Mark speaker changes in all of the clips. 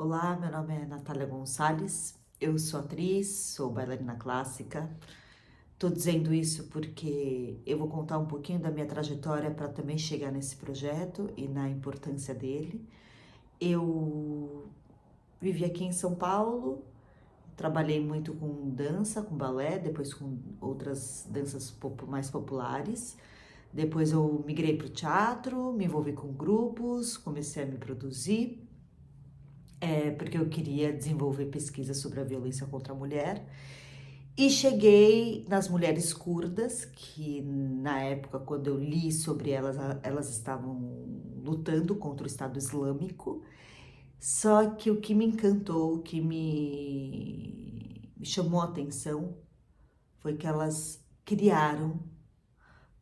Speaker 1: Olá, meu nome é Natália Gonçalves, eu sou atriz, sou bailarina clássica. Tô dizendo isso porque eu vou contar um pouquinho da minha trajetória para também chegar nesse projeto e na importância dele. Eu vivi aqui em São Paulo, trabalhei muito com dança, com balé, depois com outras danças mais populares. Depois eu migrei para o teatro, me envolvi com grupos, comecei a me produzir. Porque eu queria desenvolver pesquisa sobre a violência contra a mulher. E cheguei nas mulheres curdas, que na época, quando eu li sobre elas, elas estavam lutando contra o Estado Islâmico. Só que o que me encantou, o que me chamou a atenção, foi que elas criaram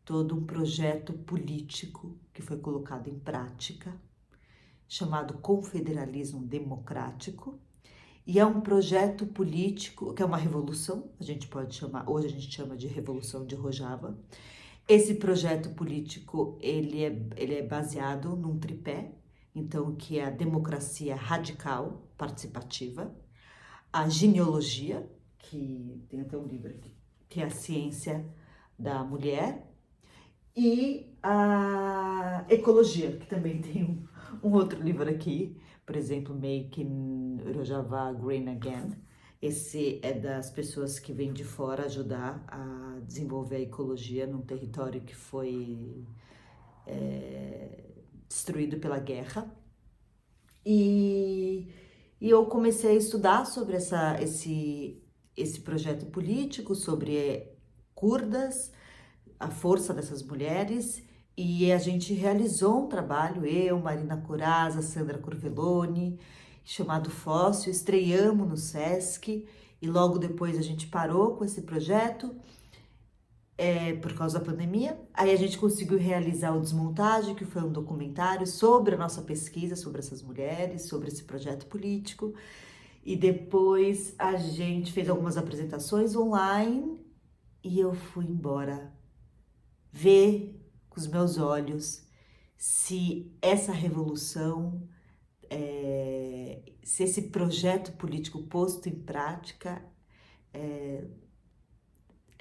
Speaker 1: todo um projeto político que foi colocado em prática, chamado Confederalismo Democrático. E é um projeto político, que é uma revolução, a gente pode chamar, hoje a gente chama de Revolução de Rojava. Esse projeto político, ele é baseado num tripé, então, que é a democracia radical, participativa, a genealogia, que tem até um livro aqui, que é a ciência da mulher, e a ecologia, que também tem um outro livro aqui, por exemplo, Making Rojava Green Again. Esse é das pessoas que vêm de fora ajudar a desenvolver a ecologia num território que foi destruído pela guerra. E, e eu comecei a estudar sobre esse projeto político, sobre curdas, a força dessas mulheres, e a gente realizou um trabalho, eu, Marina Coraza, Sandra Corvelloni, chamado Fóssil, estreamos no Sesc, e logo depois a gente parou com esse projeto, por causa da pandemia. Aí a gente conseguiu realizar o Desmontagem, que foi um documentário sobre a nossa pesquisa, sobre essas mulheres, sobre esse projeto político, e depois a gente fez algumas apresentações online, e eu fui embora ver com os meus olhos se essa revolução, se esse projeto político posto em prática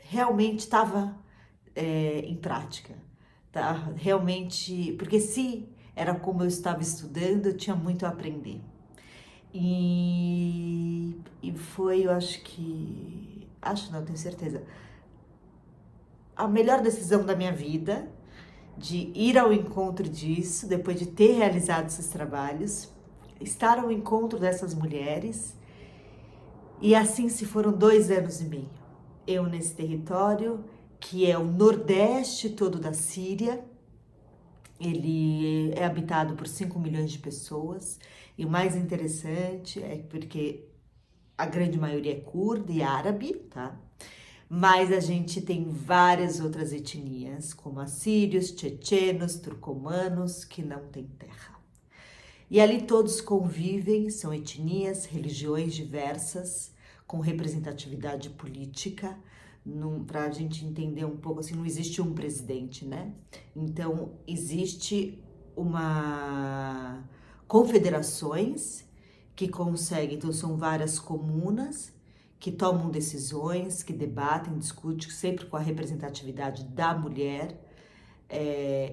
Speaker 1: realmente estava em prática, tá? Realmente, porque se era como eu estava estudando, eu tinha muito a aprender. E foi, eu acho não, tenho certeza, a melhor decisão da minha vida, de ir ao encontro disso, depois de ter realizado esses trabalhos, estar ao encontro dessas mulheres. E assim se foram 2 anos e meio. Eu nesse território, que é o nordeste todo da Síria, ele é habitado por 5 milhões de pessoas. E o mais interessante é porque a grande maioria é curda e árabe, tá? Mas a gente tem várias outras etnias, como assírios, tchetchenos, turcomanos, que não têm terra. E ali todos convivem, são etnias, religiões diversas, com representatividade política, para a gente entender um pouco assim, não existe um presidente, né? Então, existe uma confederações que conseguem, então são várias comunas que tomam decisões, que debatem, discutem, sempre com a representatividade da mulher,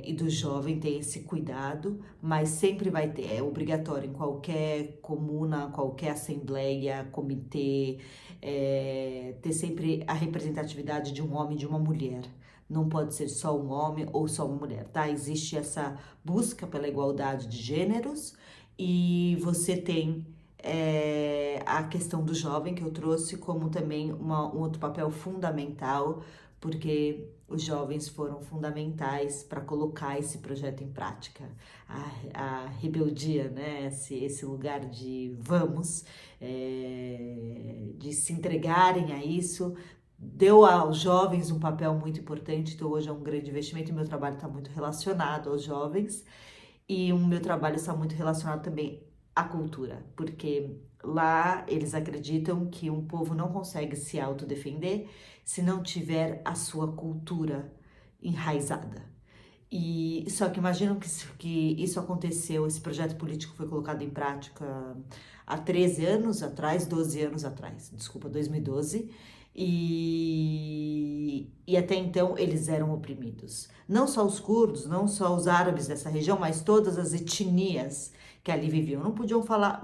Speaker 1: e do jovem, ter esse cuidado, mas sempre vai ter, é obrigatório em qualquer comuna, qualquer assembleia, comitê, ter sempre a representatividade de um homem e de uma mulher. Não pode ser só um homem ou só uma mulher, tá? Existe essa busca pela igualdade de gêneros, e você tem a questão do jovem, que eu trouxe como também um outro papel fundamental, porque os jovens foram fundamentais para colocar esse projeto em prática. A rebeldia, né? Esse lugar de vamos, de se entregarem a isso, deu aos jovens um papel muito importante. Então hoje é um grande investimento e meu trabalho está muito relacionado aos jovens, e o meu trabalho está muito relacionado também à cultura, porque lá eles acreditam que um povo não consegue se autodefender se não tiver a sua cultura enraizada. E só que imaginam que isso aconteceu, esse projeto político foi colocado em prática há 13 anos atrás, 12 anos atrás, desculpa, 2012, e até então eles eram oprimidos. Não só os curdos, não só os árabes dessa região, mas todas as etnias que ali viviam. Não podiam falar.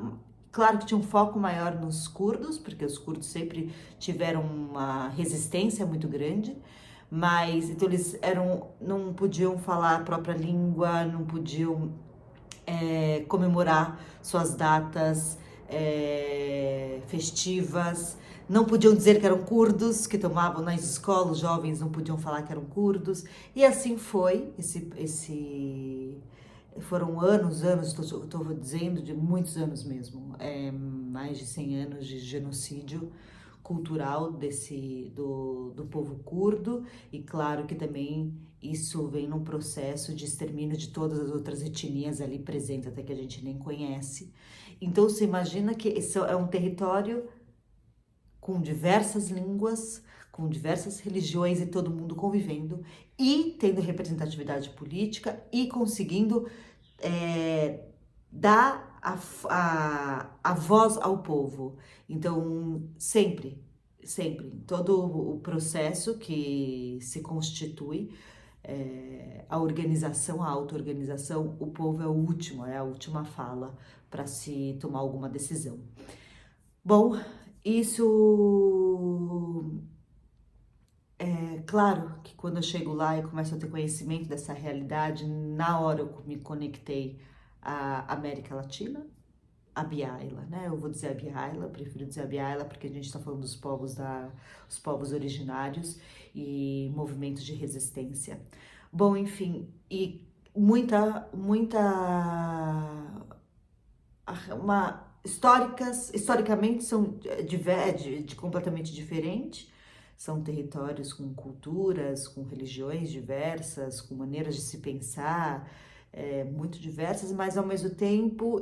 Speaker 1: Claro que tinha um foco maior nos curdos, porque os curdos sempre tiveram uma resistência muito grande, mas então eles não podiam falar a própria língua, não podiam comemorar suas datas festivas, não podiam dizer que eram curdos, que tomavam nas escolas, os jovens não podiam falar que eram curdos, e assim foi, foram anos, estou dizendo de muitos anos mesmo, mais de 100 anos de genocídio cultural do povo curdo, e claro que também isso vem num processo de extermínio de todas as outras etnias ali presentes, até que a gente nem conhece. Então você imagina que esse é um território com diversas línguas, com diversas religiões e todo mundo convivendo e tendo representatividade política e conseguindo dar a voz ao povo. Então, sempre, todo o processo que se constitui, a organização, a auto-organização, o povo é a última fala para se tomar alguma decisão. Bom, isso é claro que quando eu chego lá e começo a ter conhecimento dessa realidade, na hora eu me conectei à América Latina, a Biayla, né? Eu vou dizer a Biayla, prefiro dizer a Biayla porque a gente está falando dos povos os povos originários e movimentos de resistência. Bom, enfim, e historicamente são completamente diferentes. São territórios com culturas, com religiões diversas, com maneiras de se pensar, muito diversas, mas ao mesmo tempo,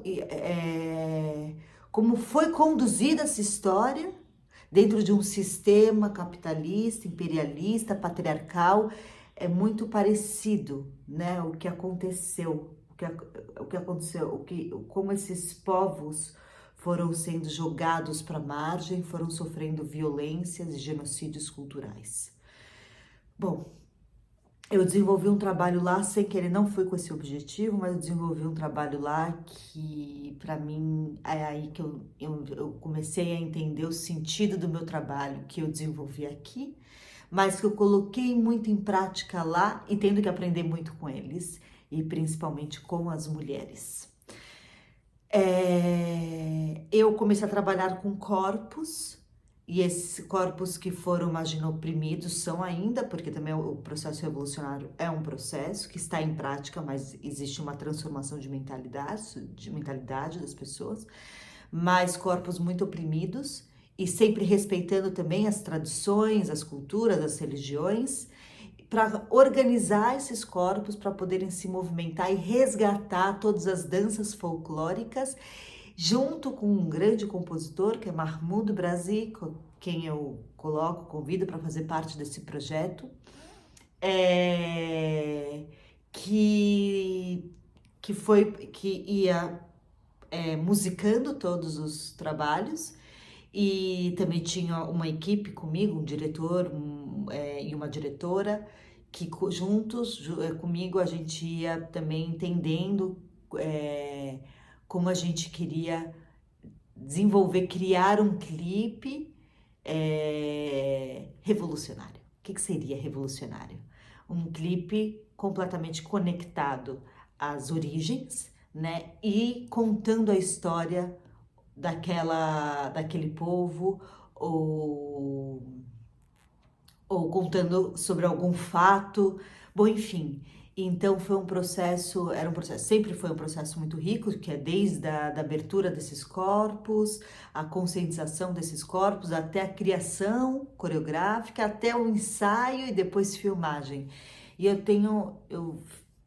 Speaker 1: como foi conduzida essa história dentro de um sistema capitalista, imperialista, patriarcal, é muito parecido, né? O que aconteceu, como esses povos foram sendo jogados para a margem, foram sofrendo violências e genocídios culturais. Bom, eu desenvolvi um trabalho lá sem querer, não foi com esse objetivo, mas eu desenvolvi um trabalho lá que, para mim, é aí que eu comecei a entender o sentido do meu trabalho que eu desenvolvi aqui, mas que eu coloquei muito em prática lá e tendo que aprender muito com eles, e principalmente com as mulheres. Eu comecei a trabalhar com corpos, e esses corpos que foram, imagina, oprimidos são ainda, porque também o processo revolucionário é um processo que está em prática, mas existe uma transformação de mentalidade das pessoas, mas corpos muito oprimidos, e sempre respeitando também as tradições, as culturas, as religiões, para organizar esses corpos para poderem se movimentar e resgatar todas as danças folclóricas, junto com um grande compositor que é Mahmoud Brazi, quem eu convido para fazer parte desse projeto, que ia musicando todos os trabalhos. E também tinha uma equipe comigo, um diretor e uma diretora, que juntos comigo a gente ia também entendendo como a gente queria desenvolver, criar um clipe revolucionário. O que seria revolucionário? Um clipe completamente conectado às origens, né? E contando a história daquele povo, ou contando sobre algum fato, bom, enfim. Então sempre foi um processo muito rico, que é desde a da abertura desses corpos, a conscientização desses corpos, até a criação coreográfica, até o ensaio e depois filmagem. E eu tenho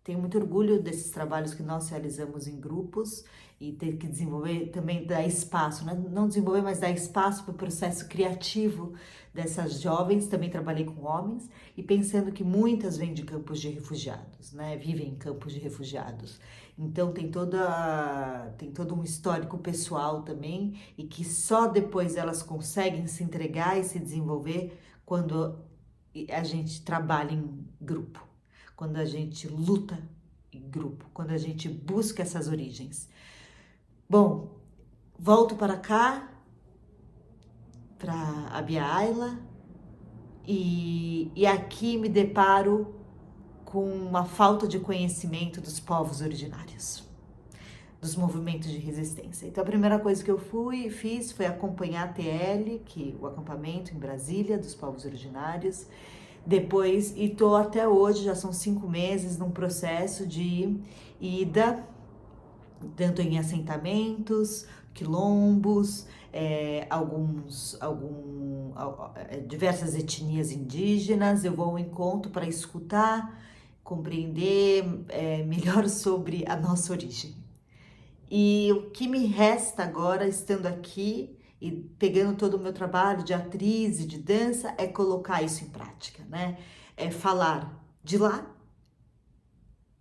Speaker 1: muito orgulho desses trabalhos que nós realizamos em grupos, e ter que desenvolver, também dar espaço, né? Não desenvolver, mas dar espaço para o processo criativo dessas jovens. Também trabalhei com homens e pensando que muitas vêm de campos de refugiados, né? Vivem em campos de refugiados. Então tem todo um histórico pessoal também e que só depois elas conseguem se entregar e se desenvolver quando a gente trabalha em grupo, quando a gente luta em grupo, quando a gente busca essas origens. Bom, volto para cá, para Abya Yala, e aqui me deparo com uma falta de conhecimento dos povos originários, dos movimentos de resistência. Então a primeira coisa que eu fiz foi acompanhar a TL, o acampamento em Brasília dos povos originários. Depois, e estou até hoje, já são 5 meses, num processo de ida, tanto em assentamentos, quilombos, diversas etnias indígenas. Eu vou ao encontro para escutar, compreender melhor sobre a nossa origem. E o que me resta agora, estando aqui e pegando todo o meu trabalho de atriz e de dança, é colocar isso em prática, né? É falar de lá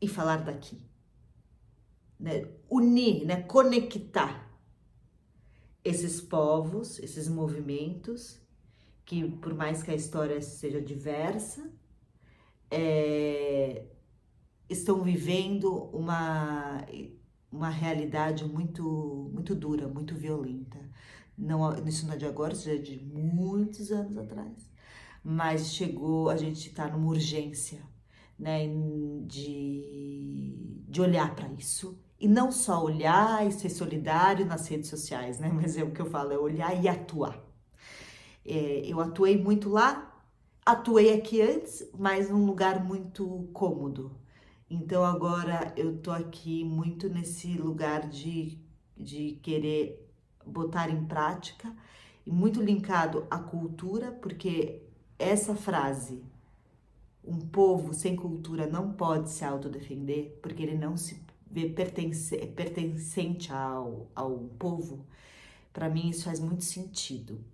Speaker 1: e falar daqui, né? Unir, né? Conectar esses povos, esses movimentos, que por mais que a história seja diversa, estão vivendo uma realidade muito dura, muito violenta. Não, isso não é de agora, isso é de muitos anos atrás. Mas a gente está numa urgência, né, de olhar para isso. E não só olhar e ser solidário nas redes sociais, né? Mas é o que eu falo, é olhar e atuar. Eu atuei muito lá, atuei aqui antes, mas num lugar muito cômodo. Então agora eu tô aqui muito nesse lugar de querer botar em prática e muito linkado à cultura, porque essa frase, um povo sem cultura não pode se autodefender, porque ele não se vê pertencente ao povo, para mim isso faz muito sentido.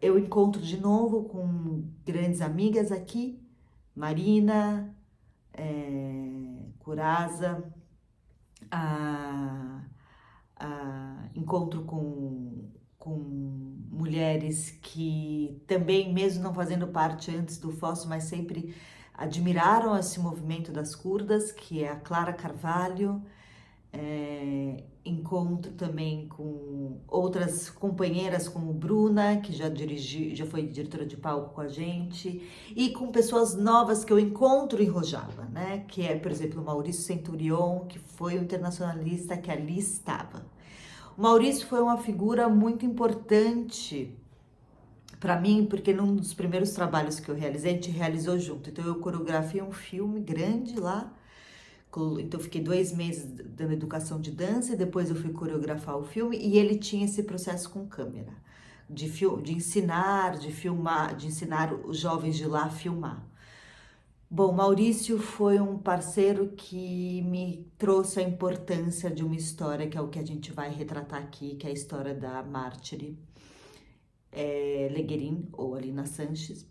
Speaker 1: Eu encontro de novo com grandes amigas aqui, Marina, Curaza, encontro com mulheres que também, mesmo não fazendo parte antes do FOSS, mas sempre admiraram esse movimento das curdas, que é a Clara Carvalho. Encontro também com outras companheiras como Bruna, que já foi diretora de palco com a gente, e com pessoas novas que eu encontro em Rojava, né? Que é, por exemplo, o Maurício Centurion, que foi o internacionalista que ali estava. O Maurício foi uma figura muito importante para mim, porque num dos primeiros trabalhos que eu realizei, a gente realizou junto. Então eu coreografei um filme grande lá. Então, eu fiquei 2 meses dando educação de dança e depois eu fui coreografar o filme e ele tinha esse processo com câmera, de ensinar, de filmar, de ensinar os jovens de lá a filmar. Bom, Maurício foi um parceiro que me trouxe a importância de uma história, que é o que a gente vai retratar aqui, que é a história da mártire Leguerin, ou Alina Sanches,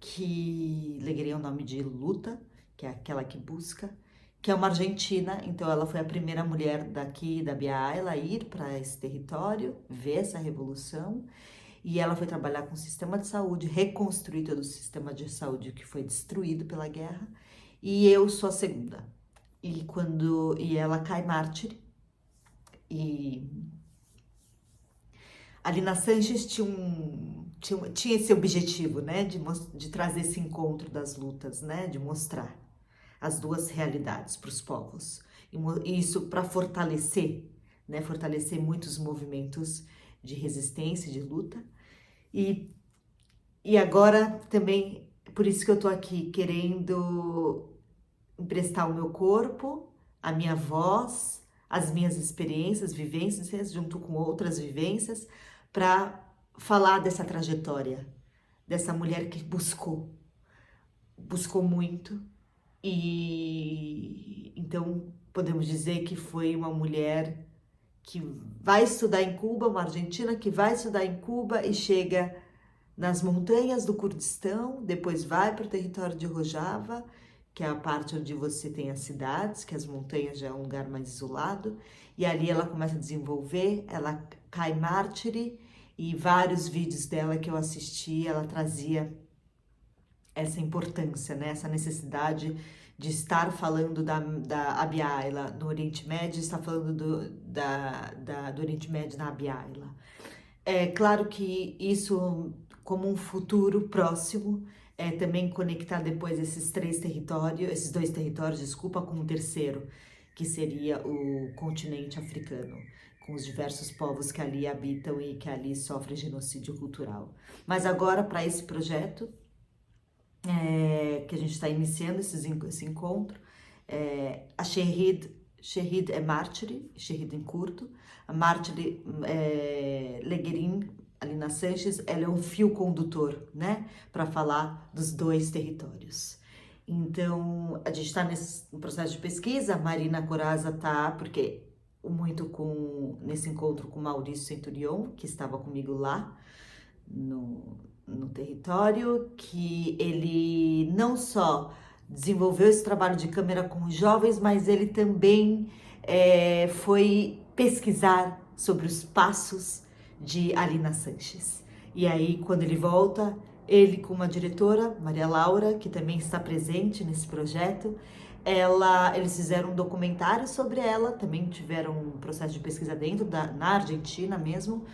Speaker 1: que Leguerin é o nome de luta, que é aquela que busca, que é uma argentina. Então ela foi a primeira mulher daqui da Abya Yala a ir para esse território, ver essa revolução, e ela foi trabalhar com o sistema de saúde, reconstruir todo o sistema de saúde que foi destruído pela guerra, e eu sou a segunda. E ela cai mártire, e a Lina Sanches tinha esse objetivo, né, de trazer esse encontro das lutas, né, de mostrar as duas realidades para os povos. E isso para fortalecer, né, fortalecer muitos movimentos de resistência e de luta. E agora também, por isso que eu tô aqui, querendo emprestar o meu corpo, a minha voz, as minhas experiências, vivências, junto com outras vivências, para falar dessa trajetória, dessa mulher que buscou muito, e então podemos dizer que foi uma mulher que vai estudar em Cuba, uma argentina que vai estudar em Cuba e chega nas montanhas do Kurdistão, depois vai para o território de Rojava, que é a parte onde você tem as cidades, que as montanhas já é um lugar mais isolado, e ali ela começa a desenvolver, ela cai mártire, e vários vídeos dela que eu assisti, ela trazia essa importância, né? Essa necessidade de estar falando da Abiaila no Oriente Médio, estar falando do Oriente Médio na Abiaila. É claro que isso, como um futuro próximo, é também conectar depois esses dois territórios, desculpa, com um terceiro, que seria o continente africano, com os diversos povos que ali habitam e que ali sofrem genocídio cultural. Mas agora, para esse projeto, que a gente está iniciando esse encontro, a Shehid é mártire, Shehid em curto, a mártire Leguerin, Alina Sanches, ela é um fio condutor, né, para falar dos dois territórios. Então, a gente está nesse processo de pesquisa, a Marina Coraza está, porque nesse encontro com Maurício Centurion, que estava comigo lá, no território, que ele não só desenvolveu esse trabalho de câmera com os jovens, mas ele também foi pesquisar sobre os passos de Alina Sanches. E aí, quando ele volta, ele com uma diretora, Maria Laura, que também está presente nesse projeto, eles fizeram um documentário sobre ela, também tiveram um processo de pesquisa na Argentina mesmo,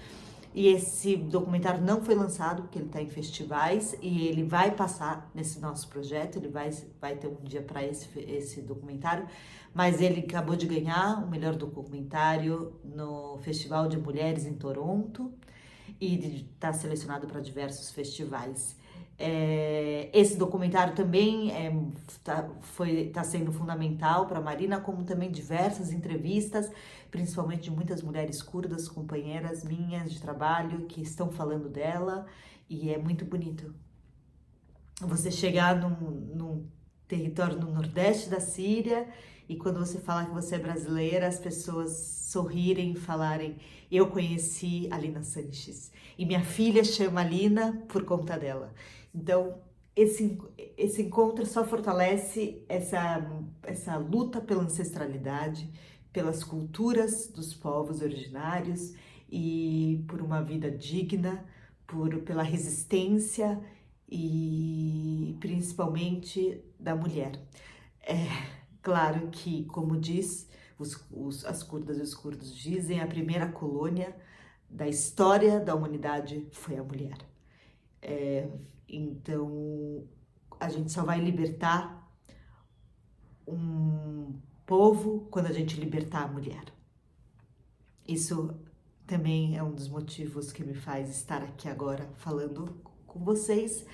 Speaker 1: e esse documentário não foi lançado, porque ele está em festivais, e ele vai passar nesse nosso projeto, ele vai ter um dia para esse documentário, mas ele acabou de ganhar o melhor documentário no Festival de Mulheres em Toronto, e está selecionado para diversos festivais. Esse documentário também está sendo fundamental para a Marina, como também diversas entrevistas, principalmente de muitas mulheres curdas, companheiras minhas de trabalho, que estão falando dela, e é muito bonito. Você chegar num território no nordeste da Síria, e quando você fala que você é brasileira, as pessoas sorrirem e falarem: eu conheci a Alina Sanches, e minha filha chama Alina por conta dela. Então, esse encontro só fortalece essa luta pela ancestralidade, pelas culturas dos povos originários e por uma vida digna, pela resistência e principalmente da mulher. Claro que, como diz as curdas e os curdos dizem, a primeira colônia da história da humanidade foi a mulher. Então, a gente só vai libertar um povo quando a gente libertar a mulher. Isso também é um dos motivos que me faz estar aqui agora falando com vocês.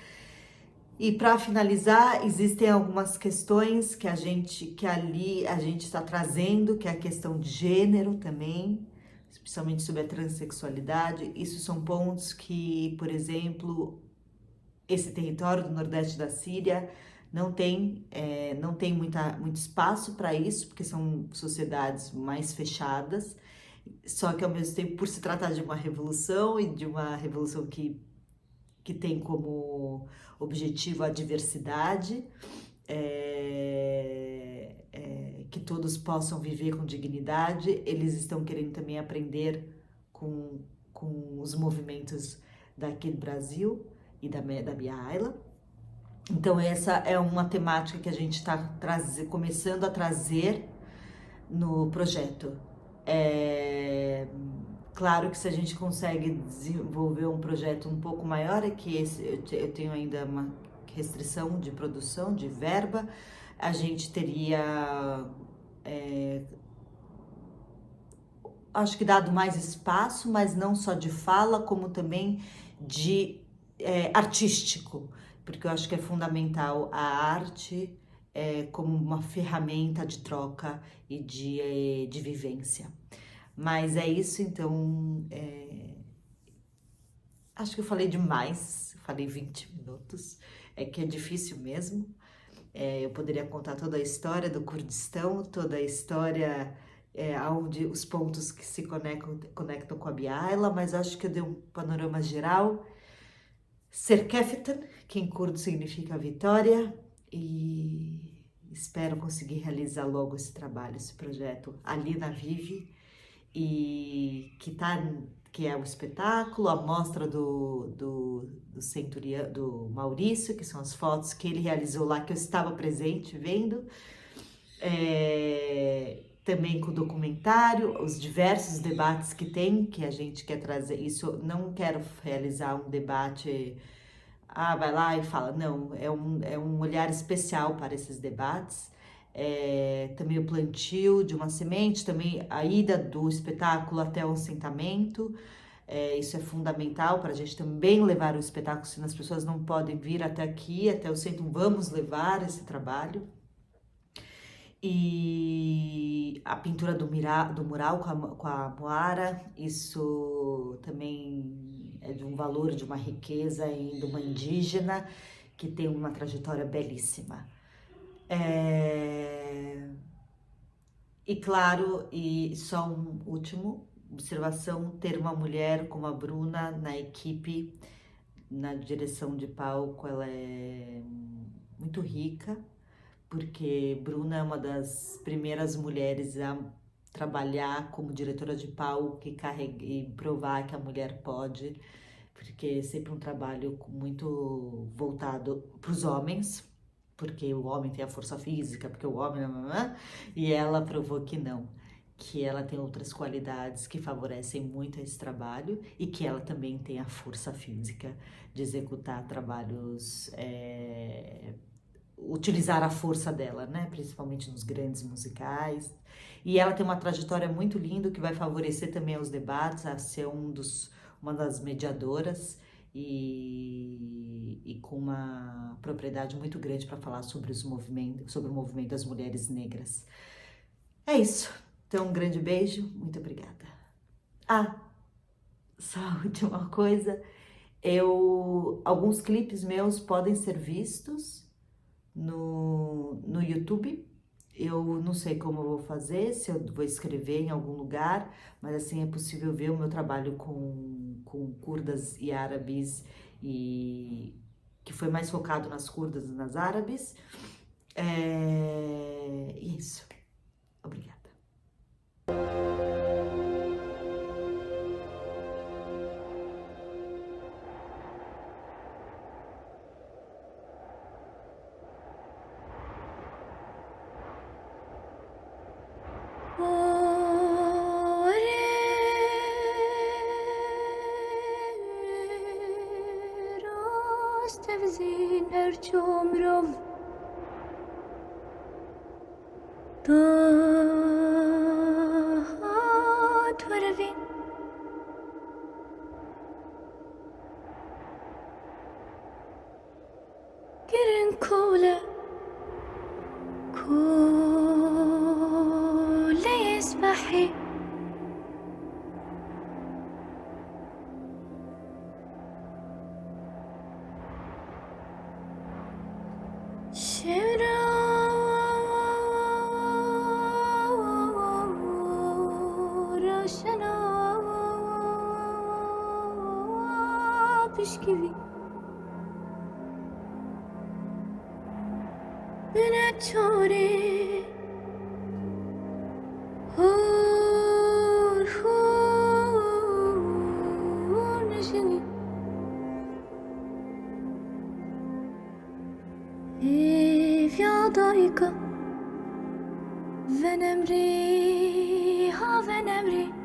Speaker 1: E para finalizar, existem algumas questões que ali a gente está trazendo, que é a questão de gênero também, especialmente sobre a transexualidade. Isso são pontos que, por exemplo, esse território do nordeste da Síria não tem muito espaço para isso, porque são sociedades mais fechadas. Só que, ao mesmo tempo, por se tratar de uma revolução e de uma revolução que tem como objetivo a diversidade, que todos possam viver com dignidade, eles estão querendo também aprender com os movimentos daqui do Brasil e da Biaila. Então, essa é uma temática que a gente está começando a trazer no projeto. Claro que se a gente consegue desenvolver um projeto um pouco maior, é que eu tenho ainda uma restrição de produção, de verba, a gente teria, acho que dado mais espaço, mas não só de fala, como também de artístico, porque eu acho que é fundamental a arte como uma ferramenta de troca e de vivência. Mas é isso, então, acho que eu falei demais, falei 20 minutos, que é difícil mesmo. Eu poderia contar toda a história do Kurdistão, toda a história onde os pontos que se conectam com a Biayla, mas acho que eu dei um panorama geral. Serkeften, que em curdo significa vitória, e espero conseguir realizar logo esse trabalho, esse projeto ali na Vive, e que é o espetáculo, a mostra do Centurião, do Maurício, que são as fotos que ele realizou lá, que eu estava presente vendo, também com o documentário, os diversos debates que tem, que a gente quer trazer. Isso, não quero realizar um debate, vai lá e fala, não, é um olhar especial para esses debates. Também o plantio de uma semente, também a ida do espetáculo até o assentamento. Isso é fundamental para a gente também levar o espetáculo, se as pessoas não podem vir até aqui, até o centro, vamos levar esse trabalho. E a pintura do mural com a Moara, isso também é de um valor, de uma riqueza de uma indígena que tem uma trajetória belíssima. E claro, e só um último observação, ter uma mulher como a Bruna na equipe, na direção de palco, ela é muito rica, porque Bruna é uma das primeiras mulheres a trabalhar como diretora de palco e provar que a mulher pode, porque é sempre um trabalho muito voltado para os homens, porque o homem tem a força física, porque o homem... E ela provou que não, que ela tem outras qualidades que favorecem muito esse trabalho e que ela também tem a força física de executar trabalhos... utilizar a força dela, né? Principalmente nos grandes musicais. E ela tem uma trajetória muito linda que vai favorecer também os debates, a ser uma das mediadoras e com uma propriedade muito grande para falar sobre sobre o movimento das mulheres negras. É isso. Então, um grande beijo, muito obrigada. Só a última coisa, alguns clipes meus podem ser vistos no YouTube. Eu não sei como eu vou fazer, se eu vou escrever em algum lugar, mas assim é possível ver o meu trabalho com curdas e árabes, e que foi mais focado nas curdas e nas árabes. E é isso. Obrigada.
Speaker 2: Tevzin her çomrov da tverevin girin kole yesbahi شمرا روشنا بشكوي من التوري هور نجني في عضائك فنمري ها فنمري